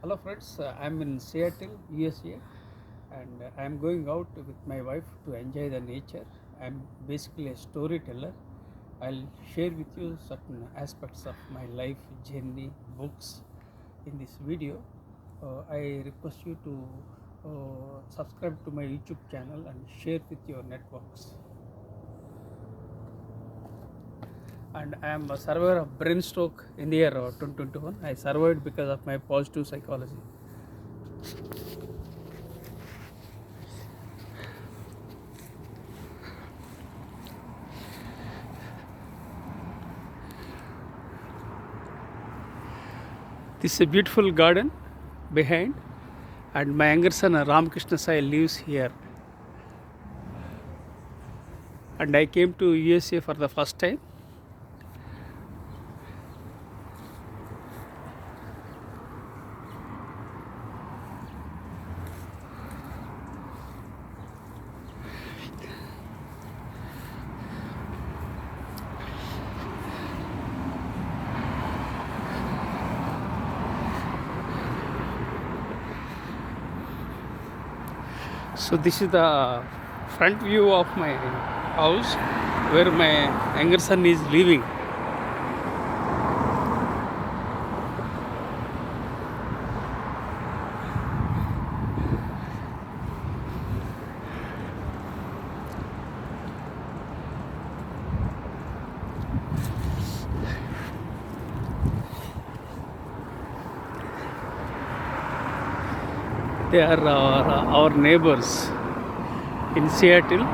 Hello friends, I'm in Seattle, USA, and I'm going out with my wife to enjoy the nature. I'm basically a storyteller. I'll share with you certain aspects of my life journey, books in this video. I request you to subscribe to my YouTube channel and share with your networks. And I am a survivor of brain stroke in the year 2021. I survived because of my positive psychology. This is a beautiful garden behind, and my younger son Ramakrishna Sai lives here. And I came to USA for the first time. So this is the front view of my house where my younger son is living. They are our neighbors in Seattle.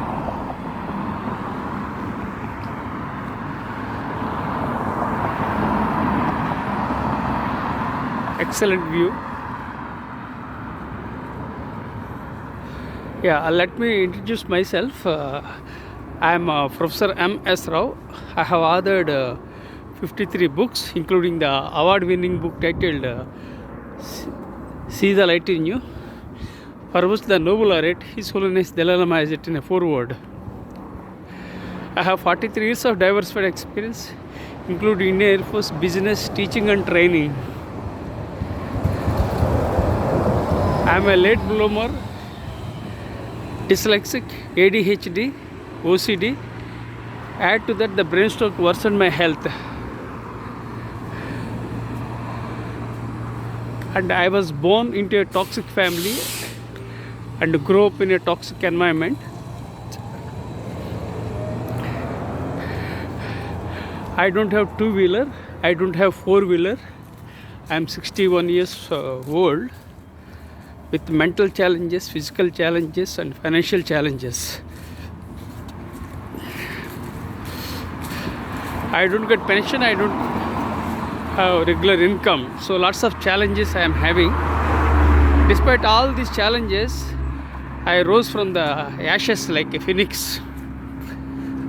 Excellent view. Yeah, let me introduce myself. I am Professor M.S. Rao. I have authored 53 books, including the award-winning book titled See the Light in You, for which the Nobel laureate His Holiness Dalai Lama has it in a foreword. I have 43 years of diversified experience, including Indian Air Force, business, teaching and training. I am a late bloomer, dyslexic, ADHD, OCD. Add to that the brain stroke worsened my health. And I was born into a toxic family and grew up in a toxic environment. I don't have two-wheeler, I don't have four-wheeler. I am 61 years old with mental challenges, physical challenges and financial challenges. I don't get pension, I don't have regular income, so lots of challenges I am having. Despite all these challenges, I rose from the ashes like a phoenix,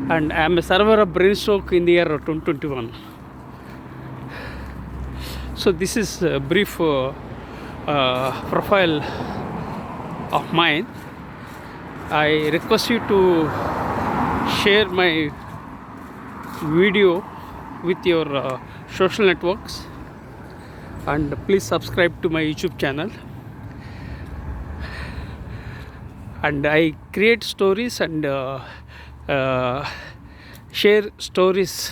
and I am a survivor of brain stroke in the year 2021. So this is a brief profile of mine. I request you to share my video with your social networks, and please subscribe to my YouTube channel. And I create stories and share stories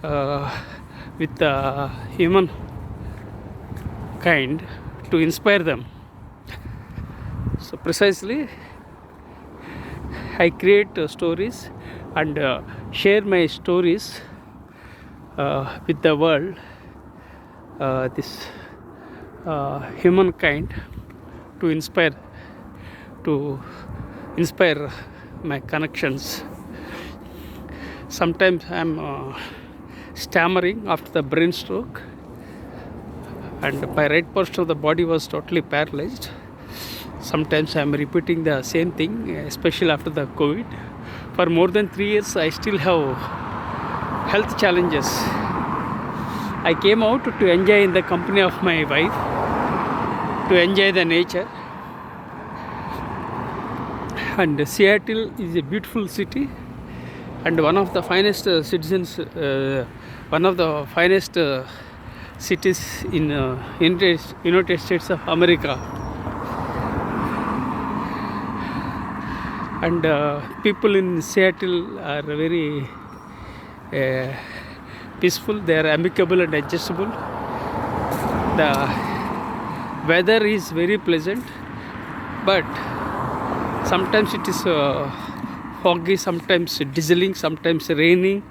with the human kind to inspire them. So precisely I create stories and share my stories with the world, this humankind, to inspire my connections. Sometimes I am stammering after the brain stroke, and my right portion of the body was totally paralyzed. Sometimes I am repeating the same thing, especially after the COVID. For more than 3 years, I still have health challenges. I came out to enjoy in the company of my wife, to enjoy the nature. And Seattle is a beautiful city, and one of the finest citizens, one of the finest cities in United States of America. And people in Seattle are very peaceful. They are amicable and adjustable. The weather is very pleasant, but sometimes it is foggy, sometimes drizzling, sometimes raining.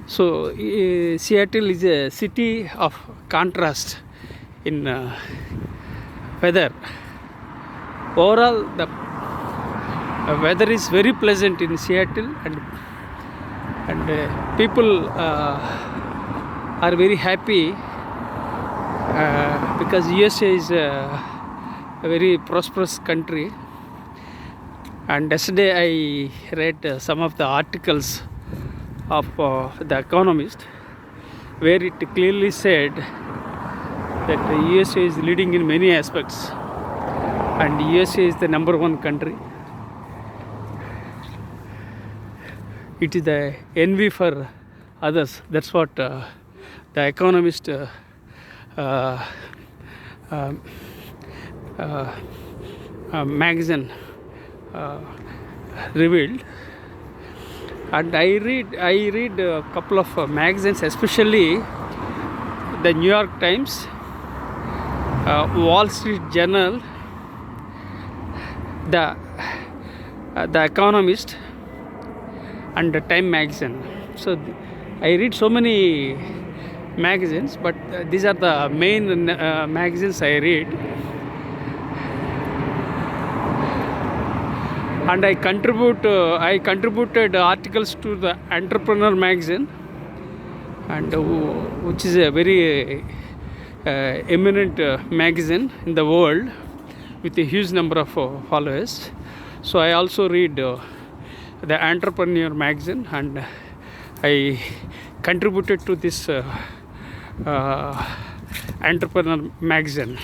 So Seattle is a city of contrast in weather. Overall, the weather is very pleasant in Seattle, and people are very happy because USA is a very prosperous country. And yesterday I read some of the articles of The Economist, where it clearly said that the USA is leading in many aspects, and USA is the number one country. It is the envy for others. That's what The Economist magazine revealed. And I read a couple of magazines, especially the New York Times, Wall Street Journal, the Economist, and the Time magazine. So I read so many magazines, but these are the main magazines I read. And I contributed articles to the Entrepreneur magazine, and which is a very eminent magazine in the world with a huge number of followers. So I also read the Entrepreneur magazine, and I contributed to this Entrepreneur magazine.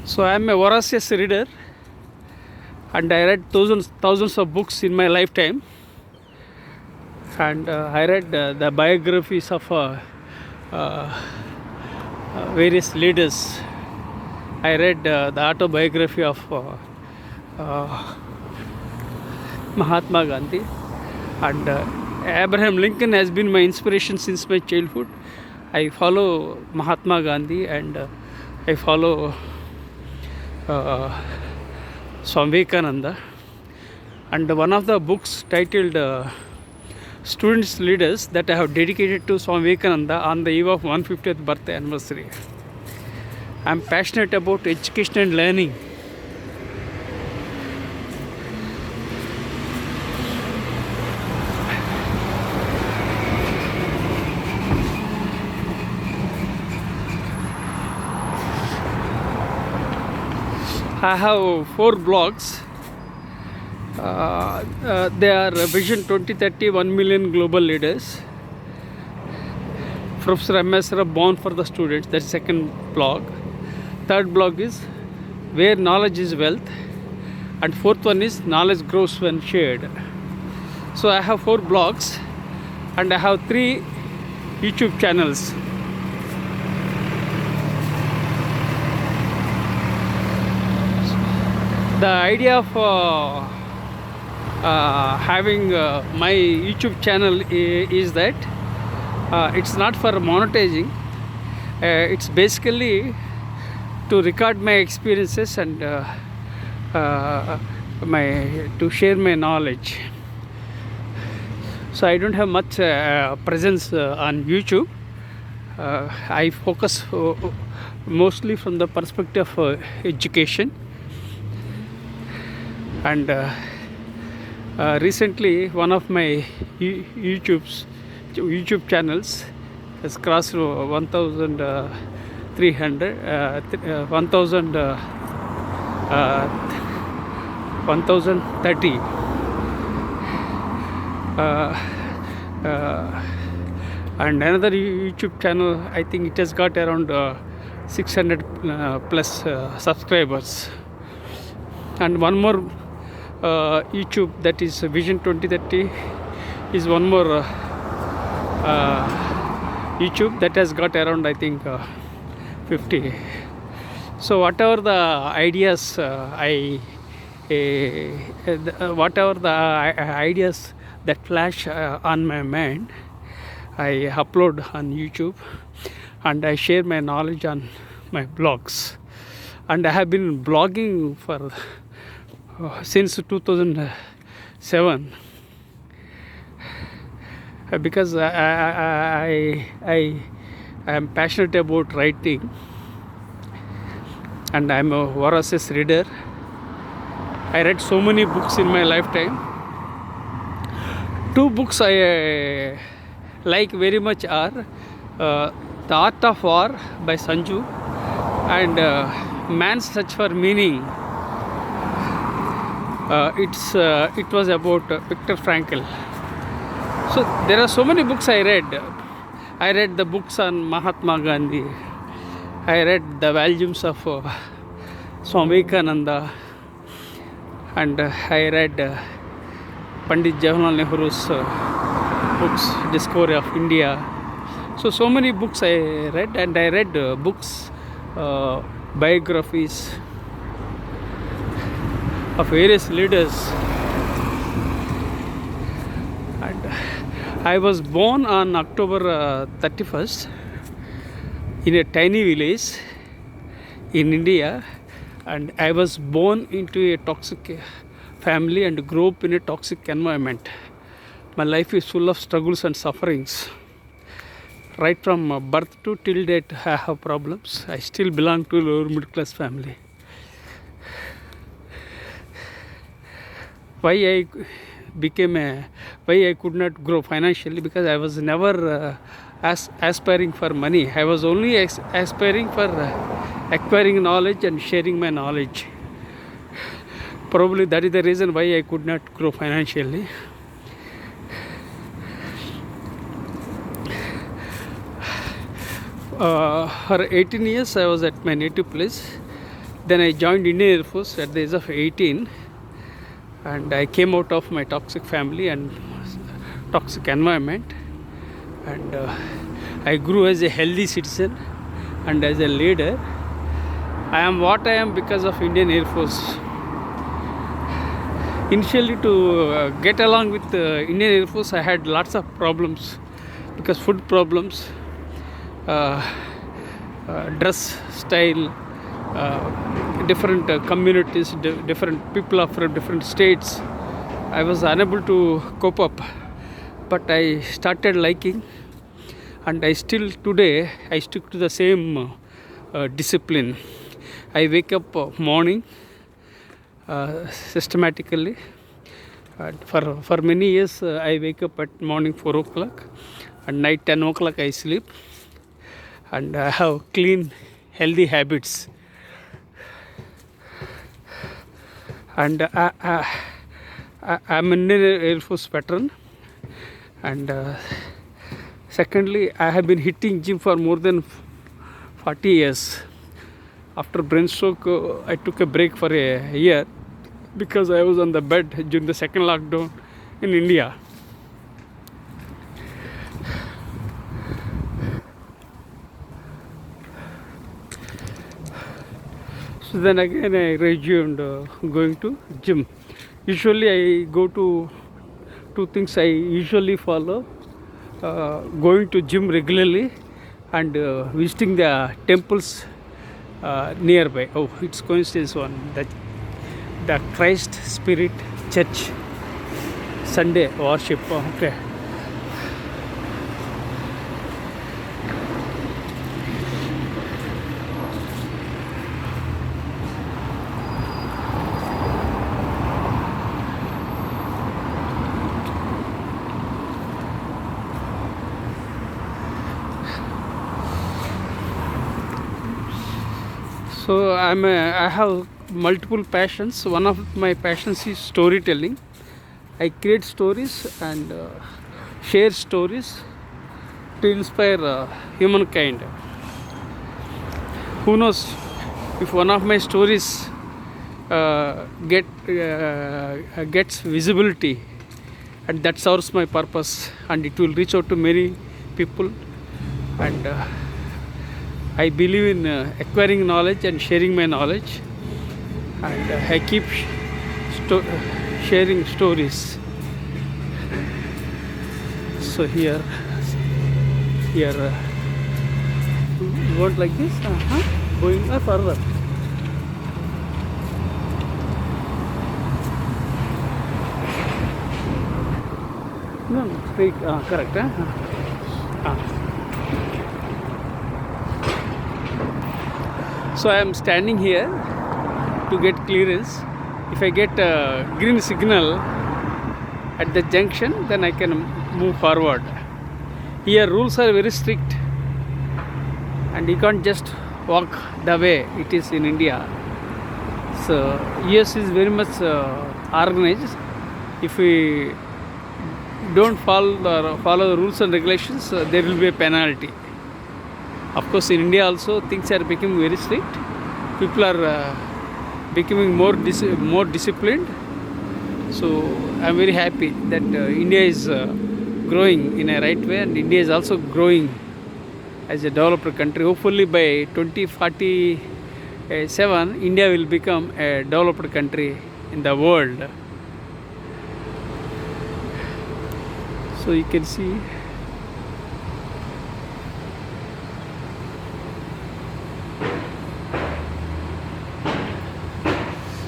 So I am a voracious reader, and I read thousands of books in my lifetime. And I read the biographies of various leaders. I read the autobiography of Mahatma Gandhi, and Abraham Lincoln has been my inspiration since my childhood. I follow Mahatma Gandhi, and I follow Swami Vivekananda. And one of the books titled Students Leaders that I have dedicated to Swami Vivekananda on the eve of 150th birthday anniversary. I am passionate about education and learning. I have 4 blogs. They are Vision 2030, 1 million global leaders. Professor Rao, Born for the Students, that's second blog. Third blog is Where Knowledge is Wealth. And fourth one is Knowledge Grows When Shared. So I have 4 blogs, and I have 3 YouTube channels. The idea of having my YouTube channel is that it's not for monetizing. It's basically to record my experiences and to share my knowledge. So I don't have much presence on YouTube. I focus mostly from the perspective of education. And recently one of my YouTube channels has crossed 1,300 1,030 and another YouTube channel, I think it has got around 600 plus subscribers. And one more YouTube, that is Vision 2030, is one more YouTube that has got around, I think, 50. So whatever the ideas whatever the ideas that flash on my mind, I upload on YouTube, and I share my knowledge on my blogs. And I have been blogging for since 2007, because I am passionate about writing, and I'm a voracious reader. I read so many books in my lifetime. Two books I like very much are The Art of War by Sanju and Man's Search for Meaning. It was about Viktor Frankl. So there are so many books I read. I read the books on Mahatma Gandhi. I read the volumes of Swami Vivekananda, and I read Pandit Jawaharlal Nehru's books, Discovery of India. So many books I read, and I read books, biographies of various leaders. And I was born on October 31st in a tiny village in India, and I was born into a toxic family and grew up in a toxic environment. My life is full of struggles and sufferings. Right from birth to till date, I have problems. I still belong to a lower middle class family. Why I could not grow financially? Because I was never aspiring for money. I was only aspiring for acquiring knowledge and sharing my knowledge. Probably that is the reason why I could not grow financially. For 18 years I was at my native place. Then I joined Indian Air Force at the age of 18, and I came out of my toxic family and toxic environment, and I grew as a healthy citizen and as a leader. I am what I am because of Indian Air Force. Initially, to get along with Indian Air Force, I had lots of problems, because food problems, dress style, different communities, different people from different states. I was unable to cope up, but I started liking, and I still today I stick to the same discipline. I wake up morning systematically. For many years I wake up at morning 4 o'clock and night 10 o'clock I sleep, and I have clean healthy habits. And I'm an Air Force veteran, and secondly I have been hitting gym for more than 40 years. After brain stroke, I took a break for a year because I was on the bed during the second lockdown in India. So then again I resumed going to gym. Usually I go to two things I usually follow: going to gym regularly and visiting the temples nearby. Oh, it's coincidence one, that the Christ Spirit Church Sunday worship. Okay. So I have multiple passions. One of my passions is storytelling. I create stories and share stories to inspire humankind. Who knows, if one of my stories gets visibility and that serves my purpose, and it will reach out to many people. And I believe in acquiring knowledge and sharing my knowledge, and I keep sharing stories. So here you want like this, going further. No, straight, correct. So I am standing here to get clearance. If I get a green signal at the junction, then I can move forward. Here rules are very strict, and you can't just walk the way it is in India. So US is very much organized. If we don't follow the rules and regulations, there will be a penalty. Of course, in India also things are becoming very strict. People are becoming more disciplined. So I am very happy that India is growing in a right way, and India is also growing as a developed country. Hopefully by 2047, India will become a developed country in the world. So you can see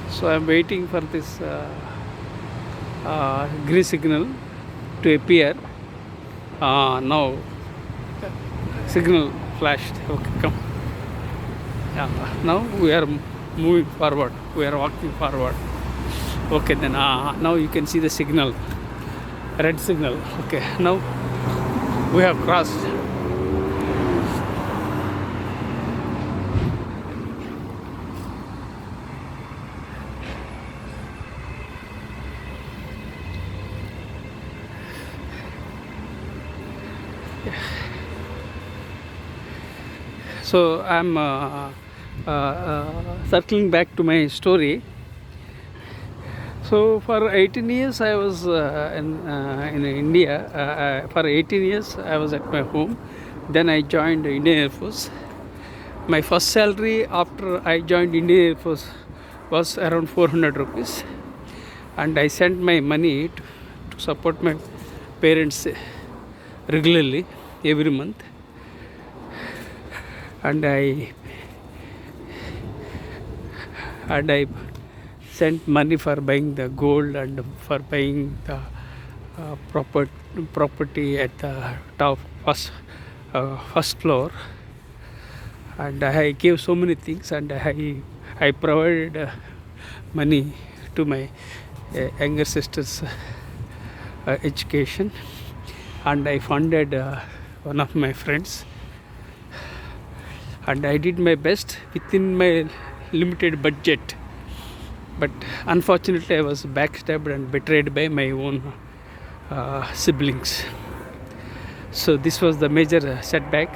so I am waiting for this green signal to appear. Now signal flashed. Okay, come. Now we are moving forward. We are walking forward. Okay, then now you can see the signal. Red signal. Okay, now we have crossed. So I'm circling back to my story. So for 18 years I was in India. For 18 years I was at my home. Then I joined the Indian Air Force. My first salary after I joined Indian Air Force was around 400 rupees. And I sent my money to support my parents regularly every month. And I sent money for buying the gold and for buying the property at the top first floor, and I gave so many things, and I provided money to my younger sister's education, and I funded one of my friends, and I did my best within my limited budget. But unfortunately I was backstabbed and betrayed by my own siblings. So this was the major setback,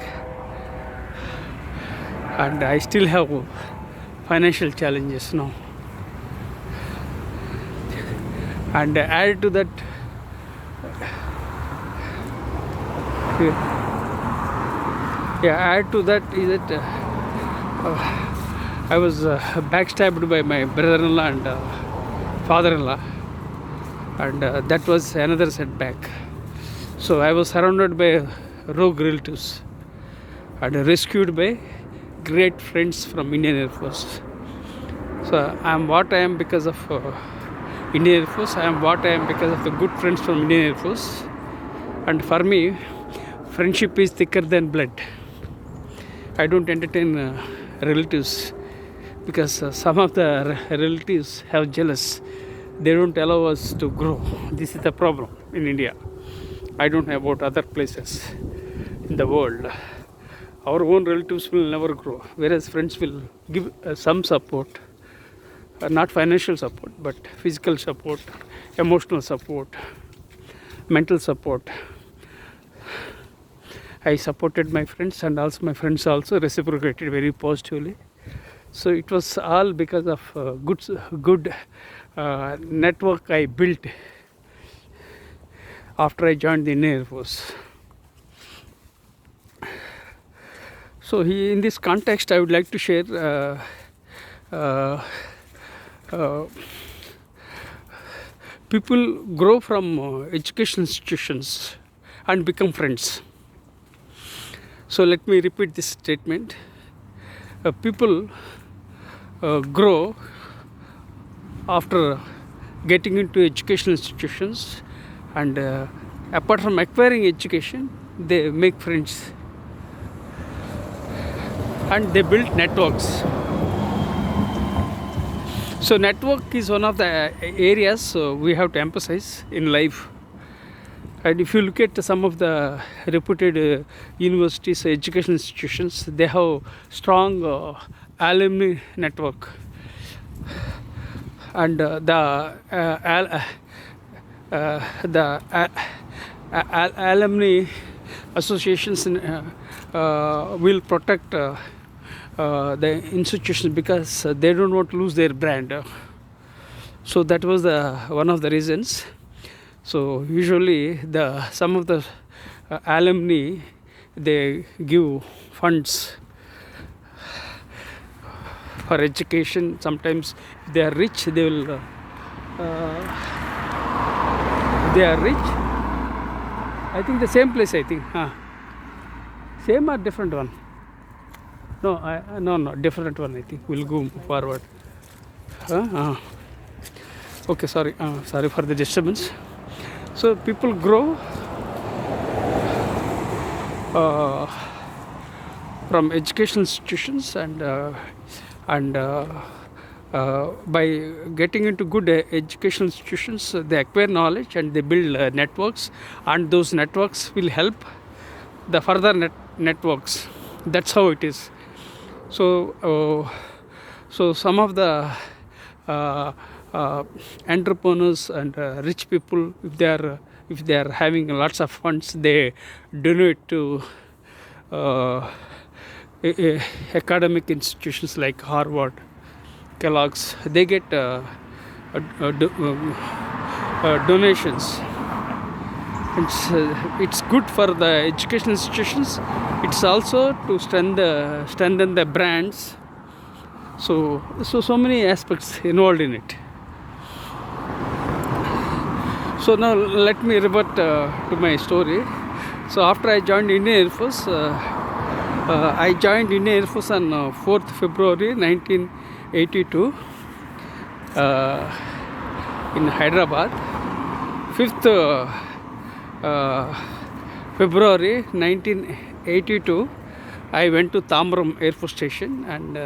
and I still have financial challenges now. And added to that, add to that is that I was backstabbed by my brother-in-law and father-in-law, and that was another setback. So I was surrounded by rogue relatives and rescued by great friends from Indian Air Force. So I am what I am because of Indian Air Force. I am what I am because of the good friends from Indian Air Force. And for me, friendship is thicker than blood. I don't entertain relatives because some of the relatives have jealous. They don't allow us to grow. This is the problem in India. I don't know about other places in the world. Our own relatives will never grow, whereas friends will give some support, not financial support, but physical support, emotional support, mental support. I supported my friends, and also my friends also reciprocated very positively. So it was all because of good network I built after I joined the Indian Air Force. So in this context, I would like to share people grow from educational institutions and become friends. So let me repeat this statement. People grow after getting into educational institutions, and apart from acquiring education, they make friends and they build networks. So network is one of the areas we have to emphasize in life. And if you look at some of the reputed universities, education institutions, they have strong alumni network. And alumni associations will protect the institutions because they don't want to lose their brand. So that was one of the reasons. So usually some of the alumni, they give funds for education. Sometimes if they are rich, they will they are rich. I think the same place, I think. Same or different one? No, different one, I think. We'll go forward. Okay, sorry for the disturbance. So people grow from educational institutions, and by getting into good educational institutions, they acquire knowledge and they build networks, and those networks will help the further networks. That's how it is. So some of the entrepreneurs and rich people, if they are having lots of funds, they donate to academic institutions like Harvard, Kellogg's. They get donations. It's good for the educational institutions. It's also to strengthen the brands. So many aspects involved in it. So now let me revert to my story. So after I joined Indian Air Force, I joined Indian Air Force on 4th February 1982 in Hyderabad. 5th February 1982, I went to Tambaram Air Force Station, and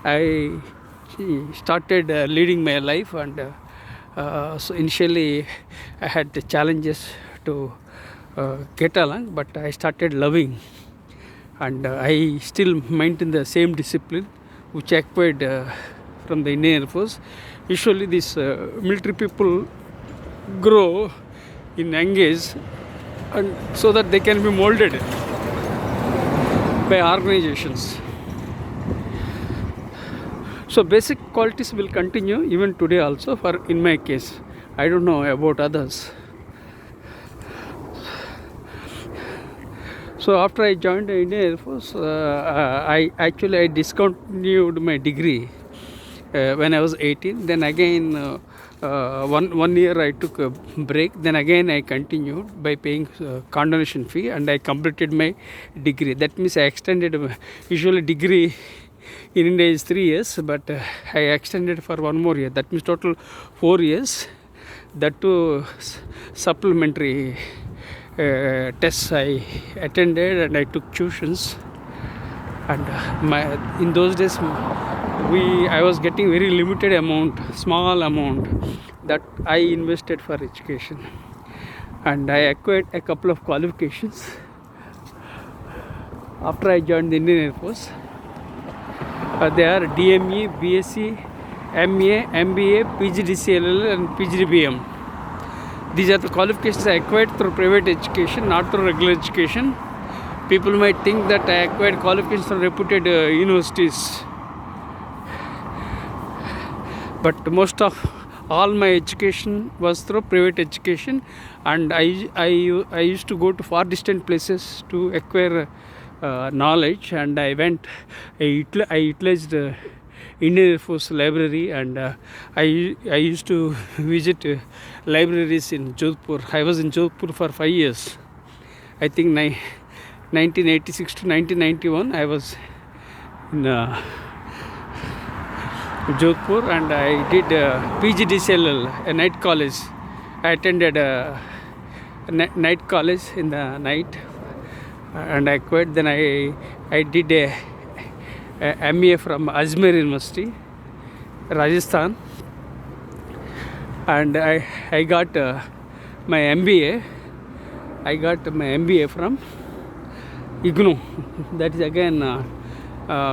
I started leading my life. And so initially I had the challenges to get along, but I started loving, and I still maintain the same discipline which I acquired from the Indian Air Force. Usually these military people grow in young age, and so that they can be molded by organizations. So basic qualities will continue even today also, for in my case. I don't know about others. So after I joined the Indian Air Force, I discontinued my degree when I was 18. Then again one year I took a break. Then again I continued by paying condonation fee, and I completed my degree. That means I extended. Usually degree in India is 3 years, but I extended for 1 more year. That means total 4 years. That too supplementary tests I attended, and I took tuitions. And in those days I was getting very limited amount, small amount that I invested for education, and I acquired a couple of qualifications after I joined the Indian Air Force. They are DME, BSc, MA, MBA, PGDCLL and PGDBM. These are the qualifications I acquired through private education, not through regular education. People might think that I acquired qualifications from reputed universities, but most of all my education was through private education, and I used to go to far distant places to acquire knowledge, and I utilized Indian Air Force Library, and I used to visit libraries in Jodhpur. I was in Jodhpur for 5 years. I think 1986 to 1991 I was in Jodhpur, and I did PGDCLL, a night college. I attended a night college in the night, and I quit. Then I did a MA from Ajmer University, Rajasthan, and I got my MBA. I got my MBA from IGNOU. That is again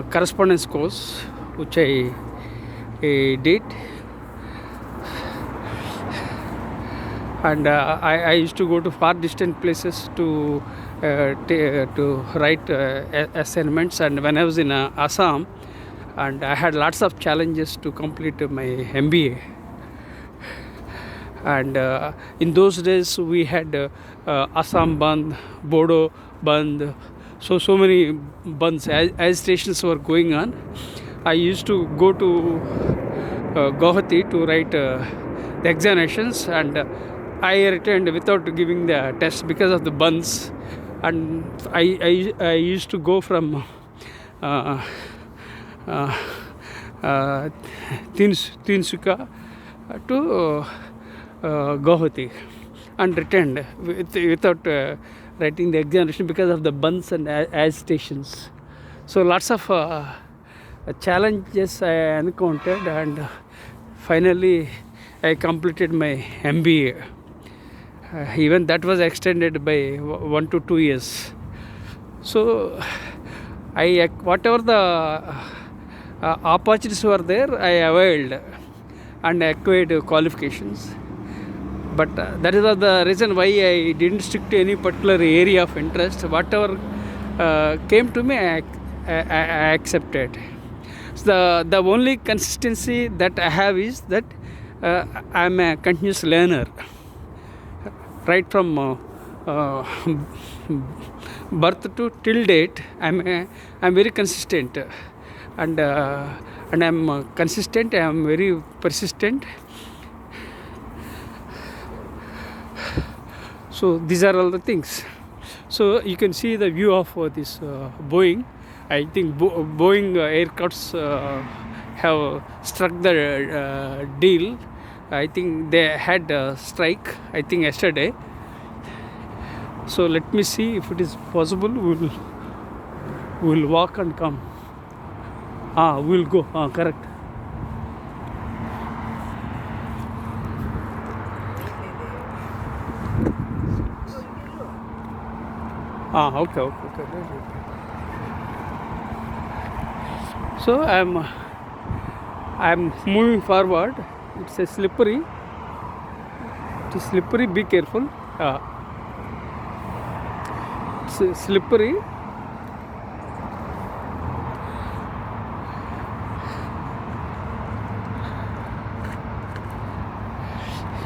correspondence course which I did, and I used to go to far distant places to write assignments. And when I was in Assam, and I had lots of challenges to complete my MBA. And in those days we had Assam Bandh, Bodo Bandh, so many bandhs, agitations were going on. I used to go to Guwahati to write the examinations, and I returned without giving the test because of the bandhs. And I used to go from Tinsukia to Guwahati and returned without writing the examination because of the bandhs and agitations. So lots of challenges I encountered, and finally I completed my MBA. Even that was extended by 1 to 2 years. So whatever the opportunities were there, I availed and acquired qualifications. But that is the reason why I didn't stick to any particular area of interest. Whatever came to me, I accepted. So the only consistency that I have is that I am a continuous learner. Right from birth to till date, I'm very consistent, and I'm consistent. I'm very persistent. So these are all the things. So you can see the view of this Boeing. I think Boeing aircrafts have struck the deal. I think they had a strike, I think yesterday. So let me see if it is possible. We'll walk and come. We'll go. Correct. Okay. So I'm moving forward. It's a slippery. It is slippery. Be careful. It's slippery.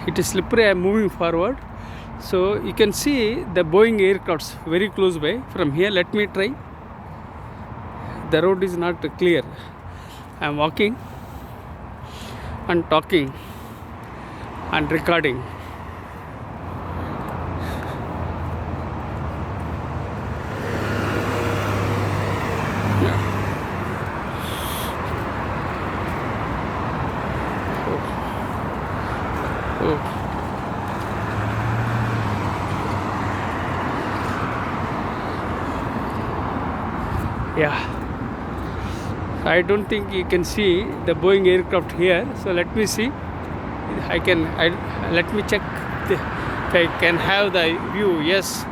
It is slippery. I'm moving forward. So you can see the Boeing aircrafts very close by. From here, let me try. The road is not clear. I'm walking and talking and recording. Yeah, I don't think you can see the Boeing aircraft here. So let me see. Let me check if I can have the view. Yes,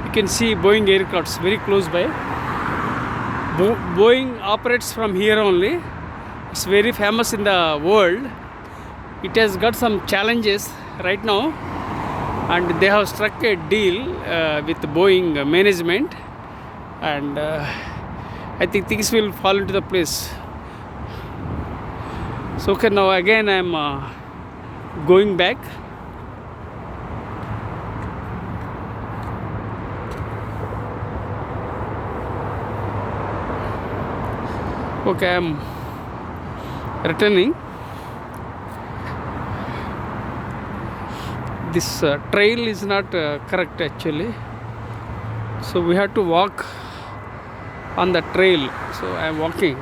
you can see Boeing aircrafts very close by. Boeing operates from here only. It's very famous in the world. It has got some challenges right now, and they have struck a deal with Boeing management, and I think things will fall into the place. So okay, now again I'm going back. Okay, I am returning. This trail is not correct actually, so we have to walk on the trail. So I am walking.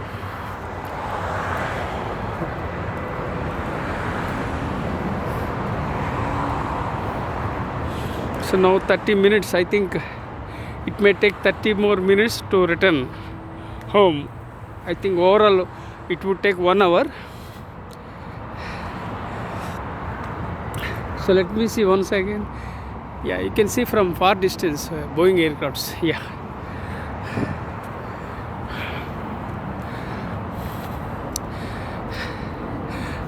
So now 30 minutes, I think it may take 30 more minutes to return home. I think overall it would take 1 hour. So let me see once again. Yeah, you can see from far distance Boeing aircrafts. Yeah.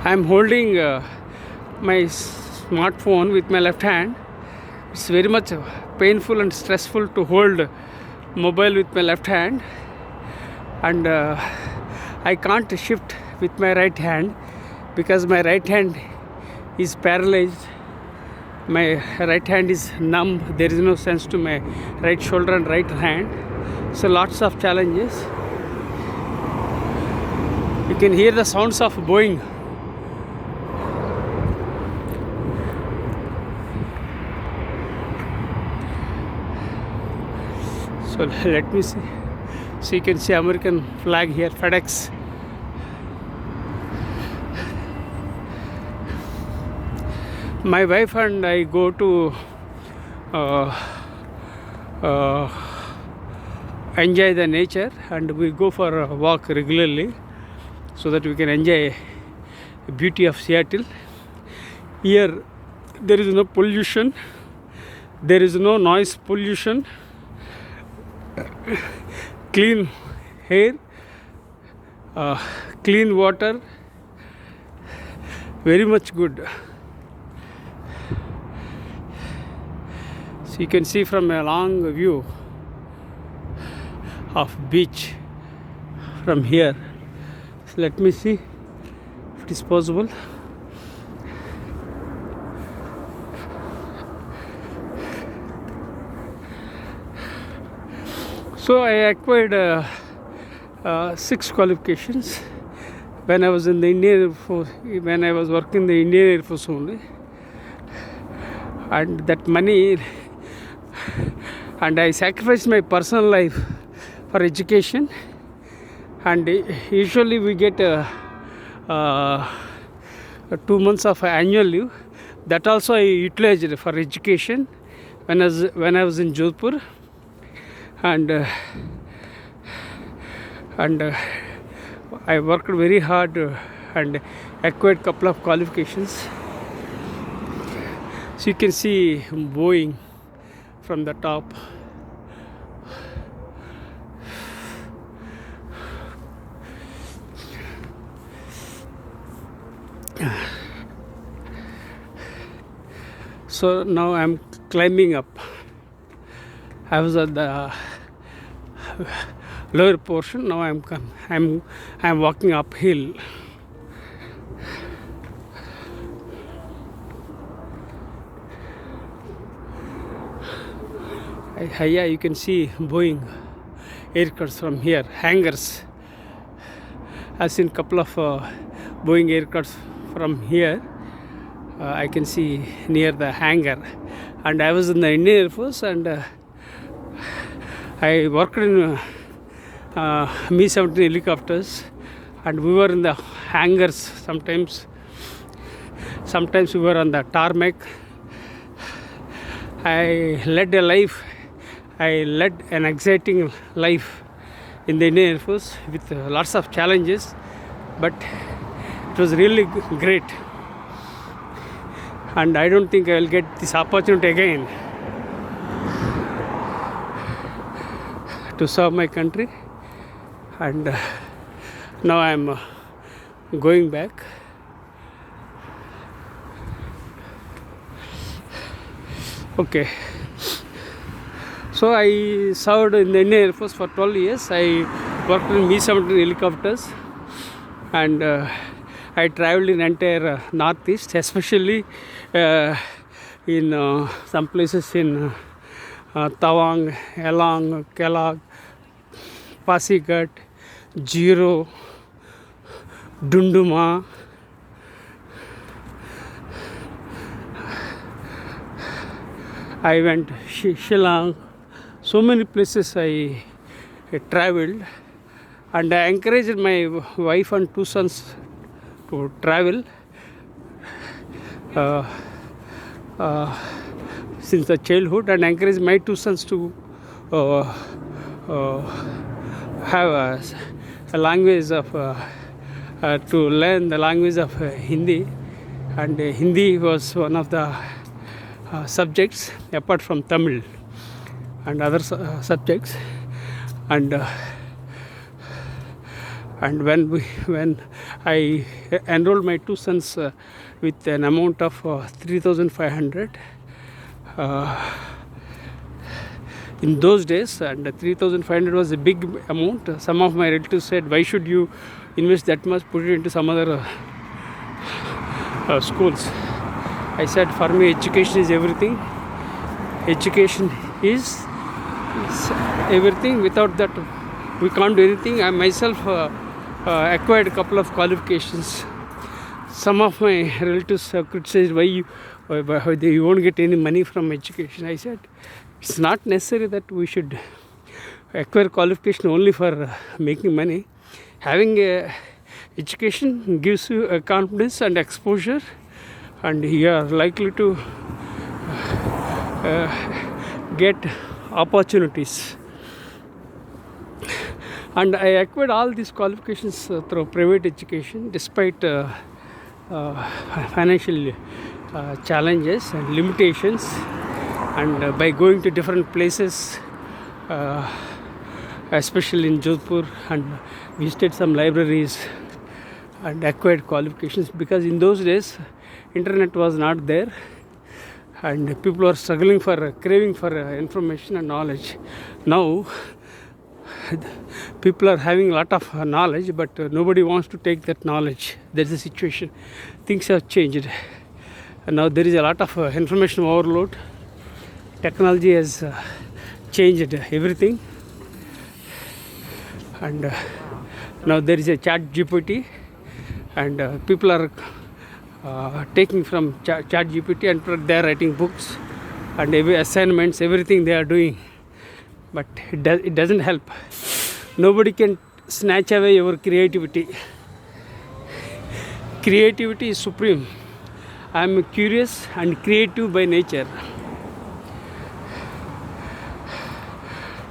I am holding my smartphone with my left hand. It's very much painful and stressful to hold mobile with my left hand, and I can't shift with my right hand because my right hand is paralyzed. My right hand is numb. There is no sense to my right shoulder and right hand. So lots of challenges. You can hear the sounds of Boeing. So let me see. So you can see American flag here, FedEx. My wife and I go to enjoy the nature, and we go for a walk regularly so that we can enjoy the beauty of Seattle. Here there is no pollution, there is no noise pollution, clean air, clean water, very much good. So you can see from a long view of beach from here. So let me see if it is possible. So I acquired 6 qualifications when I was in the Indian Air Force, when I was working in the Indian Air Force only, and that money, and I sacrificed my personal life for education, and usually we get 2 months of annual leave. That also I utilized for education when I was in Jodhpur, and I worked very hard and acquired couple of qualifications. So you can see Boeing from the top. So now I'm climbing up. I was at the lower portion. Now I'm walking uphill. Yeah, you can see Boeing aircrafts from here, hangars. I've seen couple of Boeing aircrafts from here. I can see near the hangar, and I was in the Indian Air Force, and I worked in Me-17 helicopters, and we were in the hangars sometimes. Sometimes we were on the tarmac. I led an exciting life in the Indian Air Force with lots of challenges, but it was really great. And I don't think I will get this opportunity again to serve my country. And now I am going back. Okay. So I served in the Indian Air Force for 12 years. I worked in Me-17 helicopters, and I traveled in entire northeast, especially in some places in Tawang, Elang, Kelag, Pasigat, Jiro, Dunduma. I went Shillong. So many places I traveled, and I encouraged my wife and 2 sons to travel since the childhood, and encouraged my 2 sons to have a language of to learn the language of Hindi, and Hindi was one of the subjects apart from Tamil and other subjects. And when I enrolled my 2 sons with an amount of 3,500 in those days, and 3,500 was a big amount. Some of my relatives said, why should you invest that much, put it into some other schools. I said, for me education is everything. Education is everything. Without that we can't do anything. I myself acquired a couple of qualifications. Some of my relatives criticized, why you won't get any money from education. I said, it's not necessary that we should acquire qualification only for making money. Having education gives you a confidence and exposure, and you are likely to get opportunities. And I acquired all these qualifications through private education, despite financial challenges and limitations, and by going to different places, especially in Jodhpur, and visited some libraries and acquired qualifications, because in those days internet was not there and people were struggling for craving for information and knowledge. Now people are having a lot of knowledge, but nobody wants to take that knowledge. That's the situation. Things have changed, and now there is a lot of information overload. Technology has changed everything, and now there is a chat GPT, and people are taking from chat GPT, and they are writing books and assignments, everything they are doing, but it doesn't help. Nobody can snatch away your creativity. Creativity is supreme. I am curious and creative by nature.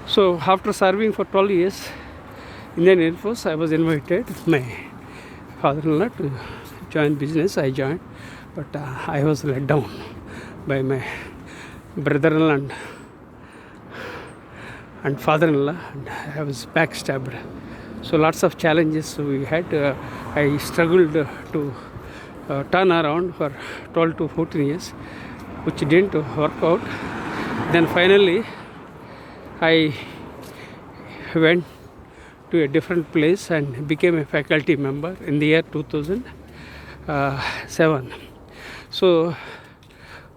So after serving for 12 years in the Air Force, I was invited with my father-in-law to join business. I joined, but I was let down by my brother-in-law and father-in-law, and I was backstabbed. So lots of challenges we had. I struggled to turn around for 12 to 14 years, which didn't work out. Then finally I went to a different place and became a faculty member in the year 2007. So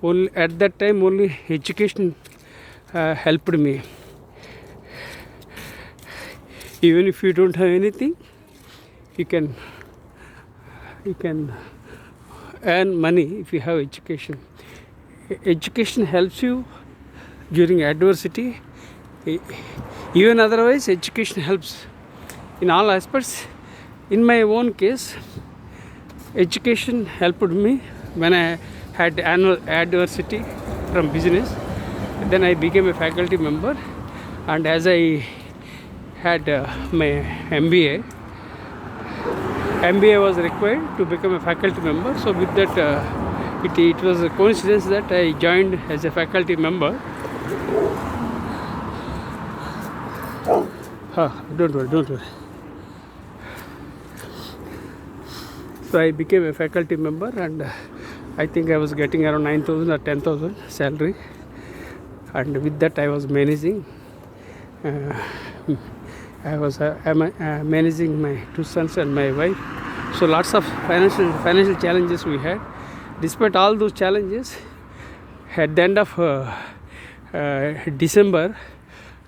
only at that time only education helped me. Even if you don't have anything, you can earn money if you have education. Education helps you during adversity. Even otherwise, education helps in all aspects. In my own case, education helped me when I had annual adversity from business. Then I became a faculty member, and as I had my MBA was required to become a faculty member. So with that, it was a coincidence that I joined as a faculty member. Don't worry. So I became a faculty member, and I think I was getting around 9,000 or 10,000 salary, and with that I was managing. I was managing my 2 sons and my wife. So lots of financial challenges we had. Despite all those challenges, at the end of December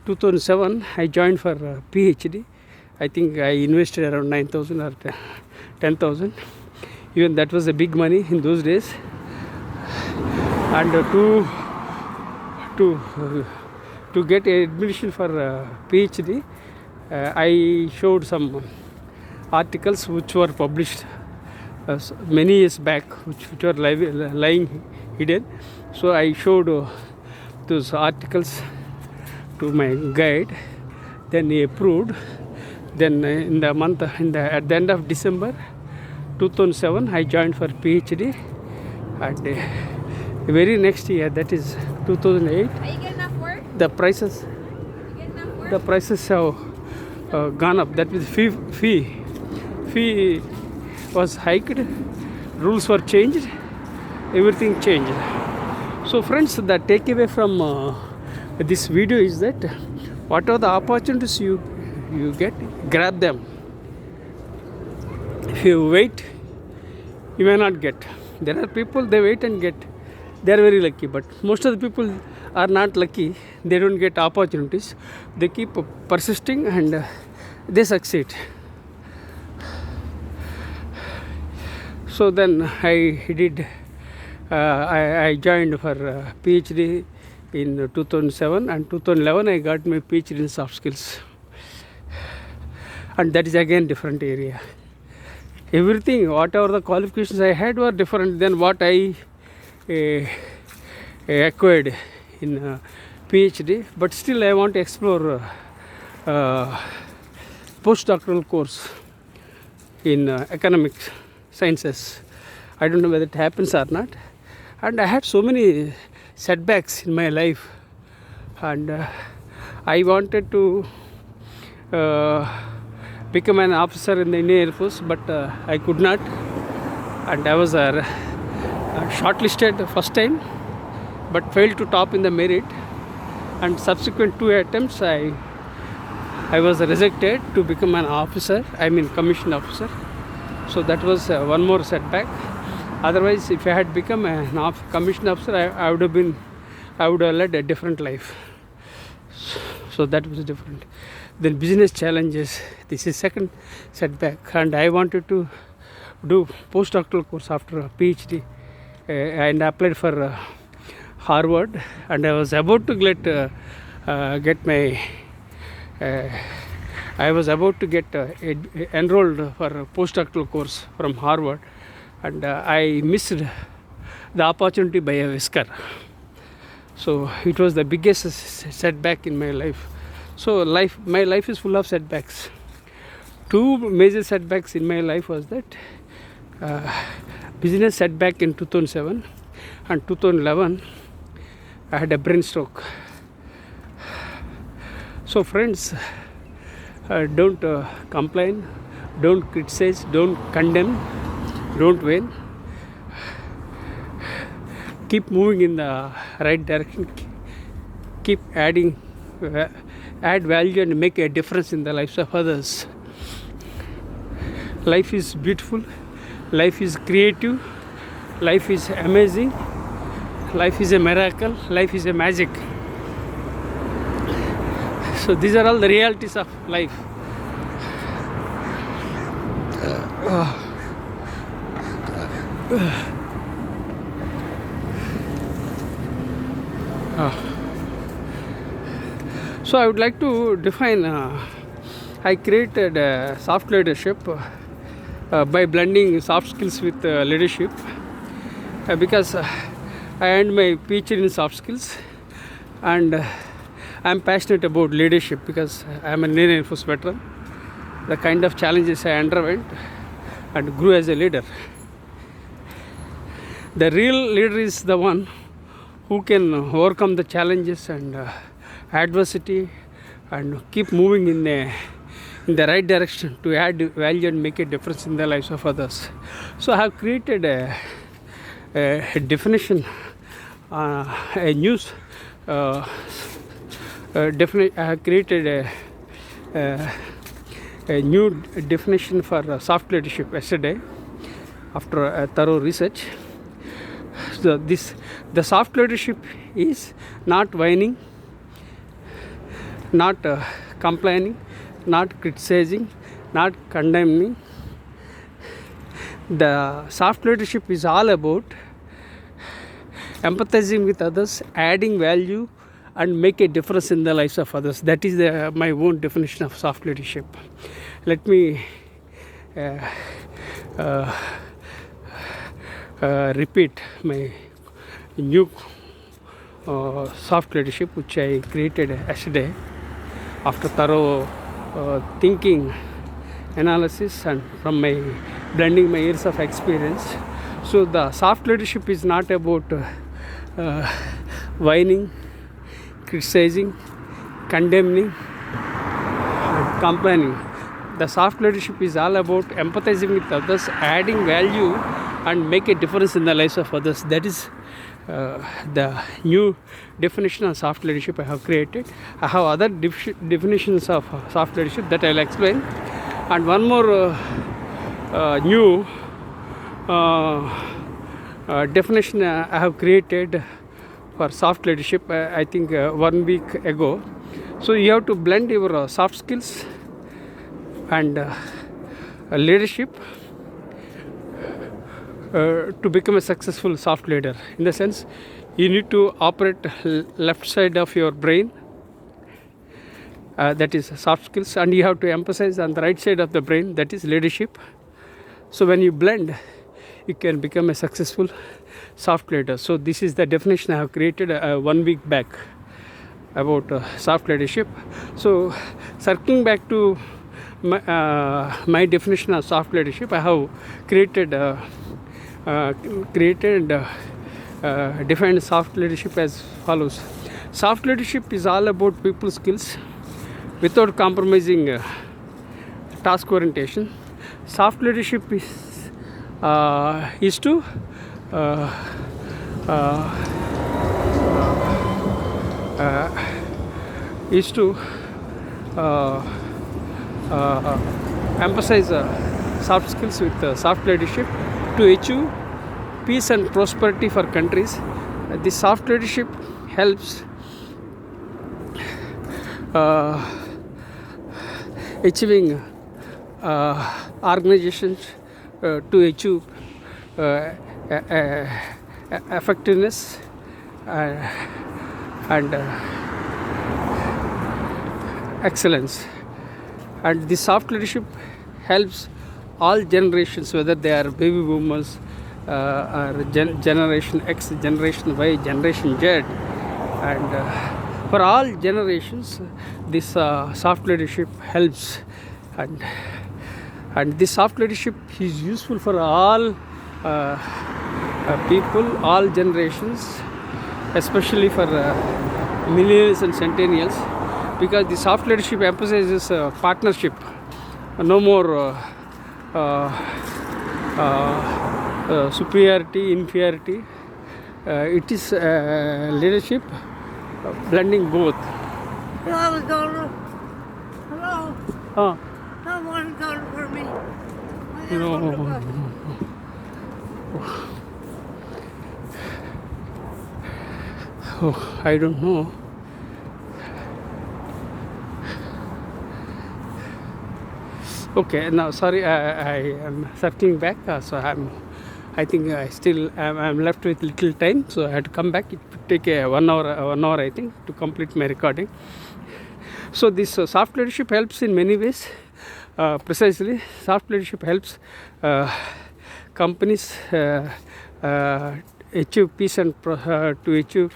2007, I joined for PhD. I think I invested around 9,000 or 10,000. Even that was a big money in those days. And to get admission for PhD, I showed some articles which were published many years back, which were lying hidden. So I showed those articles to my guide. Then he approved. Then at the end of December 2007, I joined for PhD. And the very next year, that is 2008. Are you getting enough work? The prices. You getting enough work? The prices have gone up. That means fee was hiked, rules were changed, everything changed. So friends, the takeaway from this video is that whatever the opportunities you get, grab them. If you wait, you may not get. There are people, they wait and get. They are very lucky, but most of the people are not lucky. They don't get opportunities. They keep persisting and they succeed. So then I joined for PhD in 2007, and 2011 I got my PhD in soft skills, and that is again different area. Everything, whatever the qualifications I had were different than what I acquired in PhD, but still I want to explore postdoctoral course in economics sciences. I don't know whether it happens or not. And I had so many setbacks in my life, and I wanted to become an officer in the Indian Air Force, but I could not. And I was shortlisted first time, but failed to top in the merit. And subsequent 2 attempts, I was rejected to become an officer. I mean commissioned officer. So that was one more setback. Otherwise, if I had become a commissioned officer, I would have led a different life. So that was different. Then business challenges. This is second setback, and I wanted to do postdoctoral course after a PhD, and applied for Harvard, and I was about to get enrolled for a postdoctoral course from Harvard, and I missed the opportunity by a whisker. So it was the biggest setback in my life. So my life is full of setbacks. 2 major setbacks in my life was that business setback in 2007, and 2011 I had a brain stroke. So friends, don't complain, don't criticize, don't condemn, don't win. Keep moving in the right direction. Keep add value and make a difference in the lives of others. Life is beautiful. Life is creative. Life is amazing. Life is a miracle. Life is a magic. So these are all the realities of life. So I would like to define, I created soft leadership by blending soft skills with leadership, because I earned my PhD in soft skills, and I am passionate about leadership because I am an Indian Air Force veteran. The kind of challenges I underwent and grew as a leader. The real leader is the one who can overcome the challenges and adversity and keep moving in the right direction to add value and make a difference in the lives of others. So I have created a definition, a news definition. I have created a new definition for soft leadership yesterday after a thorough research. So the soft leadership is not whining, not complaining, not criticizing, not condemning. The soft leadership is all about empathizing with others, adding value, and make a difference in the lives of others. That is my own definition of soft leadership. Let me repeat my new soft leadership, which I created yesterday after thorough thinking, analysis, and from my blending my years of experience. So the soft leadership is not about whining, criticizing, condemning, and complaining. The soft leadership is all about empathizing with others, adding value, and make a difference in the lives of others. That is the new definition of soft leadership I have created. I have other definitions of soft leadership that I'll explain. And one more new definition I have created for soft leadership, I think 1 week ago. So you have to blend your soft skills and leadership to become a successful soft leader. In the sense, you need to operate left side of your brain, that is soft skills, and you have to emphasize on the right side of the brain, that is leadership. So when you blend, you can become a successful soft leader. So this is the definition I have created 1 week back about soft leadership. So circling back to my definition of soft leadership, I have created defined soft leadership as follows. Soft leadership is all about people skills without compromising task orientation. Soft leadership is to emphasize soft skills with soft leadership to achieve peace and prosperity for countries. The soft leadership helps achieving organizations to achieve effectiveness and excellence. And the soft leadership helps all generations, whether they are baby boomers or generation X, generation Y, generation Z, and for all generations this soft leadership helps, and this soft leadership is useful for all people, all generations, especially for millennials and centennials, because the soft leadership emphasizes partnership, no more superiority, inferiority. It is leadership blending both. Hello, daughter. Hello. Someone called for me. I don't know. Okay, now sorry, I am circling back. So I think I'm left with little time. So I had to come back. It would take 1 hour I think to complete my recording. So this soft leadership helps in many ways. Precisely, soft leadership helps companies achieve peace and to achieve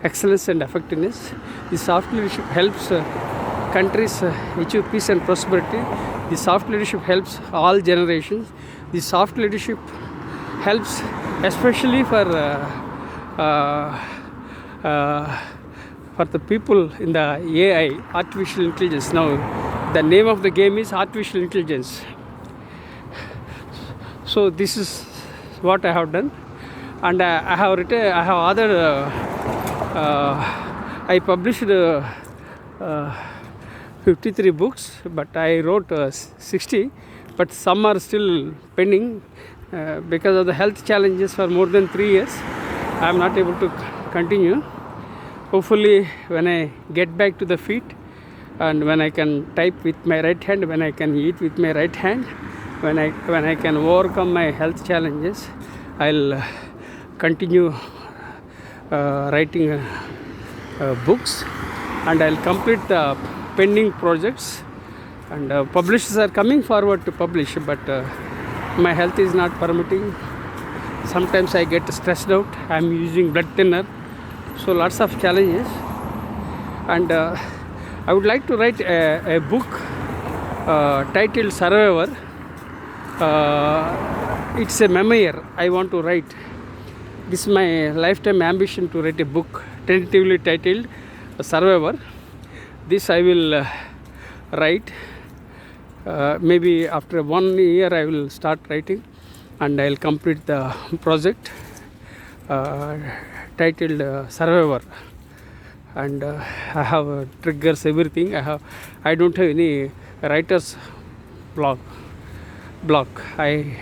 excellence and effectiveness. The soft leadership helps countries achieve peace and prosperity. The soft leadership helps all generations. The soft leadership helps especially for the people in the AI, artificial intelligence. Now the name of the game is artificial intelligence. So this is what I have done, and I have other I published 53 books, but I wrote 60, but some are still pending because of the health challenges for more than 3 years. I am not able to continue. Hopefully, when I get back to the feet and when I can type with my right hand, when I can eat with my right hand, when I can overcome my health challenges, I'll continue writing books, and I'll complete the pending projects, and publishers are coming forward to publish, but my health is not permitting. Sometimes I get stressed out. I'm using blood thinner, so lots of challenges. And I would like to write a book titled Survivor. It's a memoir I want to write. This is my lifetime ambition, to write a book tentatively titled Survivor. This I will write. Maybe after 1 year I will start writing, and I will complete the project titled Survivor. And I have triggers, everything. I don't have any writer's block. I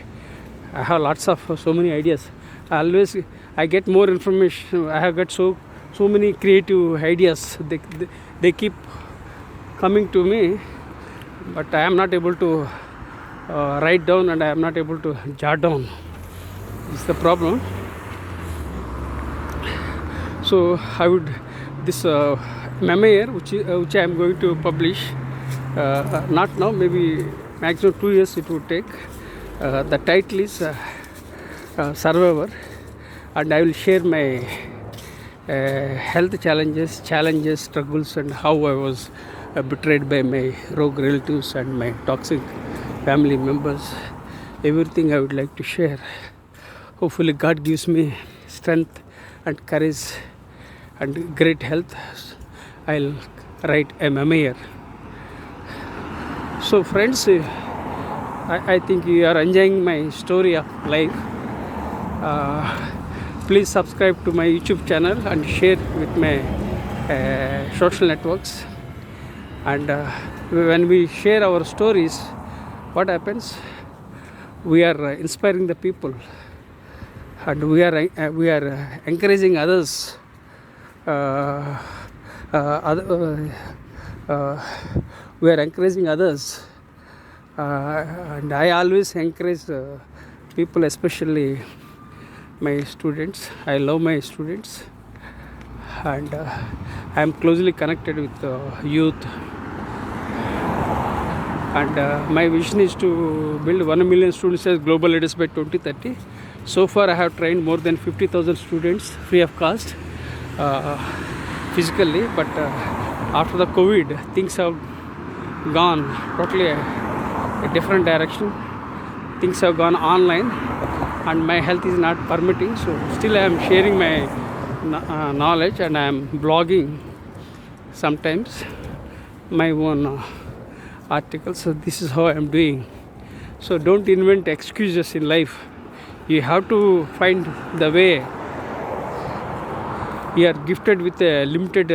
have lots of so many ideas. I get more information. I have got so many creative ideas. They keep coming to me, but I am not able to write down, and I am not able to jot down. It's the problem. So I would this memoir which I am going to publish, not now, maybe maximum 2 years it would take. The title is Survivor, and I will share my health challenges, struggles, and how I was betrayed by my rogue relatives and my toxic family members. Everything I would like to share. Hopefully God gives me strength and courage and great health. I'll write a memoir. So friends, I think you are enjoying my story of life. Please subscribe to my YouTube channel and share with my social networks. And when we share our stories, what happens? We are inspiring the people, and we are encouraging others. We are encouraging others, and I always encourage people, especially my students. I love my students, and I am closely connected with youth. And my vision is to build 1 million students as global leaders by 2030. So far I have trained more than 50,000 students free of cost physically, but after the COVID, things have gone totally a different direction. Things have gone online, and my health is not permitting, so still I am sharing my knowledge, and I am blogging sometimes my own articles. So this is how I am doing. So don't invent excuses in life. You have to find the way. We are gifted with a limited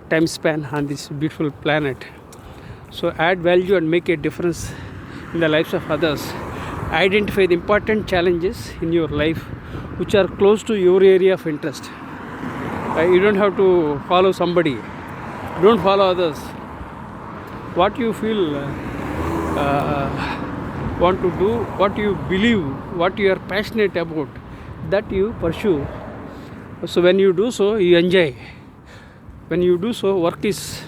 time span on this beautiful planet. So add value and make a difference in the lives of others. Identify the important challenges in your life which are close to your area of interest. You don't have to follow somebody. Don't follow others. What you feel want to do, what you believe, what you are passionate about, that you pursue. So when you do so, you enjoy. When you do so, work is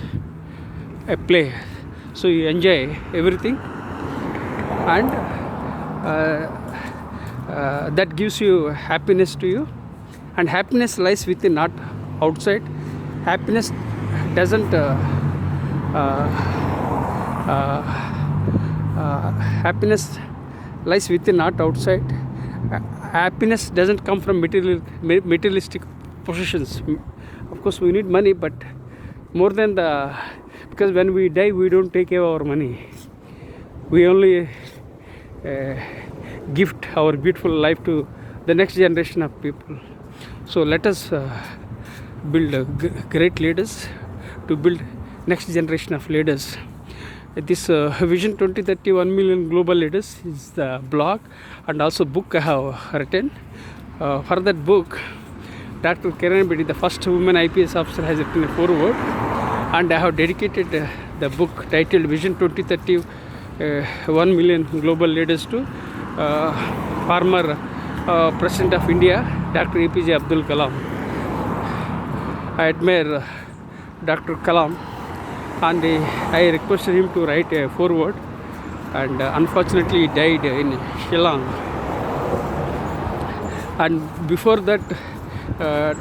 a play. So you enjoy everything, and that gives you happiness to you. And happiness lies within, not outside. Happiness doesn't happiness lies within, not outside. Happiness doesn't come from materialistic possessions. Of course, we need money, but more than because when we die, we don't take care of our money. We only gift our beautiful life to the next generation of people. So let us build great leaders to build next generation of leaders. This Vision 2030 1 million global leaders is the blog and also book I have written. For that book, Dr. Kiran Bedi, the first woman IPS officer, has written a foreword, and I have dedicated the book titled Vision 2030 1 million global leaders to former President of India, Dr. APJ Abdul Kalam. I admire Dr. Kalam, and I requested him to write a foreword, and unfortunately he died in Shillong. And before that,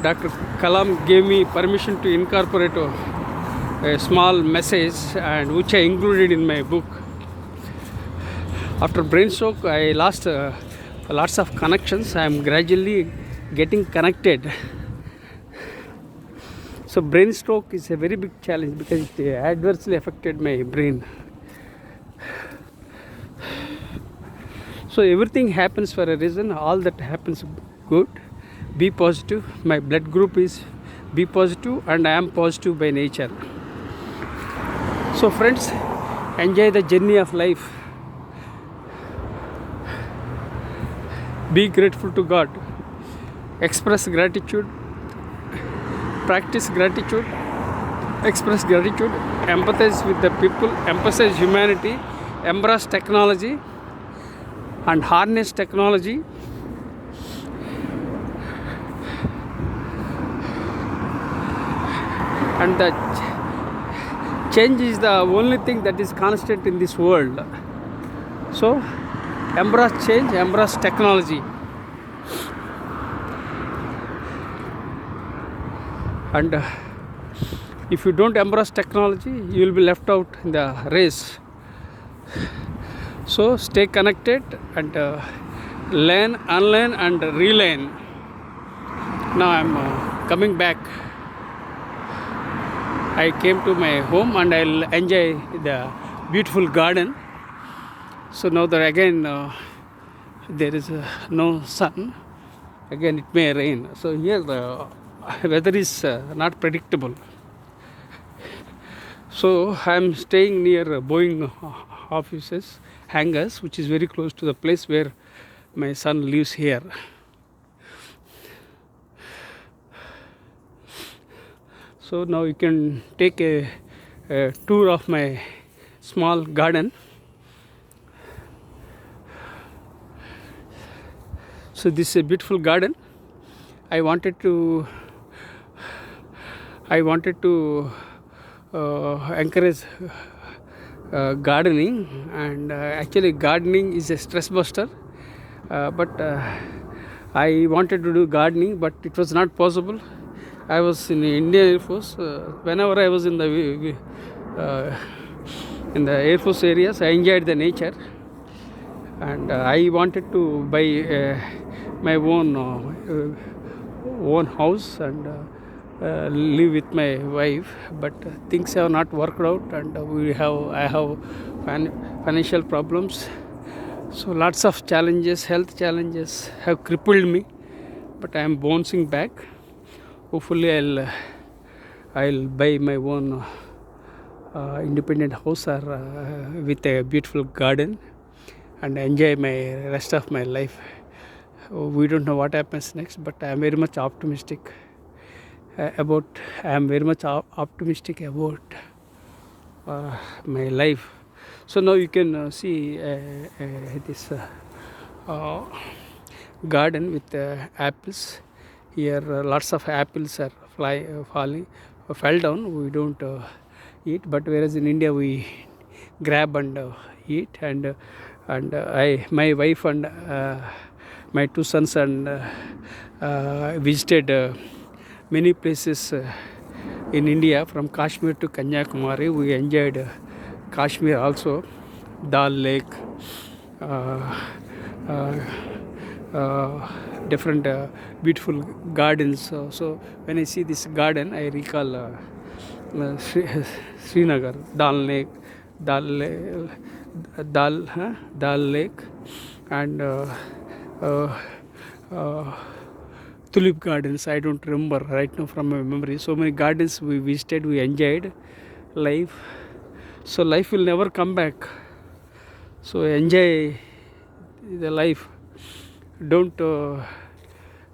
Dr. Kalam gave me permission to incorporate a small message, and which I included in my book. After brain stroke, I lost lots of connections. I am gradually getting connected. So brain stroke is a very big challenge because it adversely affected my brain. So everything happens for a reason. All that happens good. Be positive. My blood group is B positive, and I am positive by nature. So friends, enjoy the journey of life. Be grateful to God. Express gratitude. Practice gratitude. Express gratitude. Empathize with the people. Emphasize humanity. Embrace technology and harness technology. And the change is the only thing that is constant in this world. So embrace change, embrace technology. And if you don't embrace technology, you will be left out in the race. So stay connected and learn, unlearn and relearn. Now I am coming back. I came to my home and I'll enjoy the beautiful garden. So now that again there is no sun, again it may rain. So here the weather is not predictable. So I am staying near Boeing offices, hangars, which is very close to the place where my son lives here. So now you can take a tour of my small garden. So this is a beautiful garden. I wanted to encourage gardening, and actually gardening is a stress buster, but I wanted to do gardening, but it was not possible. I was in the Indian Air Force. Whenever I was in the Air Force areas, I enjoyed the nature, and I wanted to buy my own house and live with my wife, but things have not worked out, and I have financial problems. So lots of challenges, health challenges have crippled me, but I am bouncing back. Hopefully I'll buy my own independent house or with a beautiful garden and enjoy my rest of my life. We don't know what happens next, but I am very much optimistic about my life. So now you can see this garden with apples. Here lots of apples are fell down. We don't eat, but whereas in India we grab and eat. And my wife and my two sons and visited many places in India, from Kashmir to Kanyakumari. We enjoyed Kashmir also, Dal Lake, different beautiful gardens. So when I see this garden, I recall Srinagar, Dal Lake, and tulip gardens. I don't remember right now from my memory. So many gardens we visited, we enjoyed. life. So life will never come back. So enjoy the life. Don't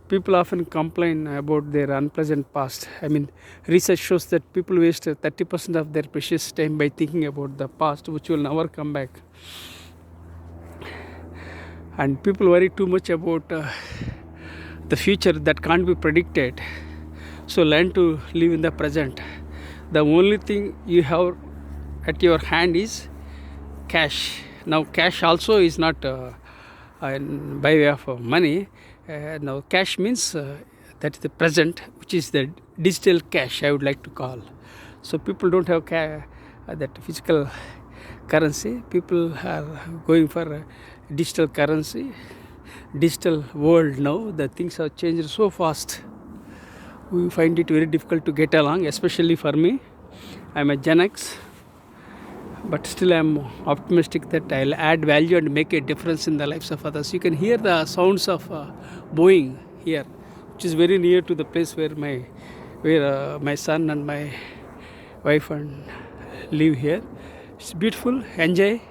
people often complain about their unpleasant past. I mean, research shows that people waste 30% of their precious time by thinking about the past, which will never come back. And people worry too much about the future that can't be predicted. So learn to live in the present. The only thing you have at your hand is cash. Now cash also is not by way of money. Now cash means that is the present, which is the digital cash, I would like to call. So people don't have that physical currency. People are going for digital currency, digital world. Now the things have changed so fast, we find it very difficult to get along, especially for me. I'm a Gen X, but still I'm optimistic that I'll add value and make a difference in the lives of others. You can hear the sounds of Boeing here, which is very near to the place where my son and my wife and live here. It's beautiful. Enjoy.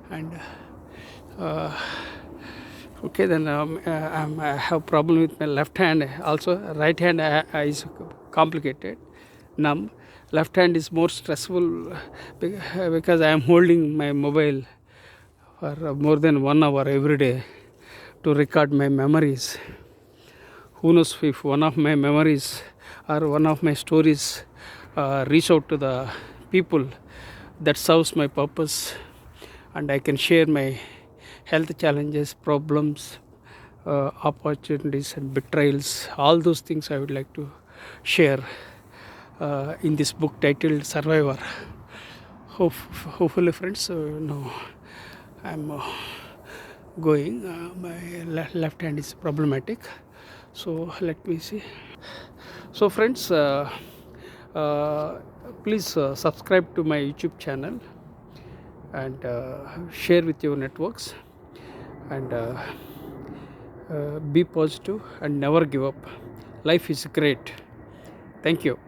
And okay, then I have problem with my left hand also. Right hand is complicated, numb. Left hand is more stressful because I am holding my mobile for more than 1 hour every day to record my memories. Who knows if one of my memories or one of my stories reach out to the people, that serves my purpose, and I can share my health challenges, problems, opportunities and betrayals. All those things I would like to share in this book titled Survivor. Hopefully friends, now I'm going. My left hand is problematic, so let me see. So friends, please subscribe to my YouTube channel and share with your networks, and be positive and never give up. Life is great. Thank you.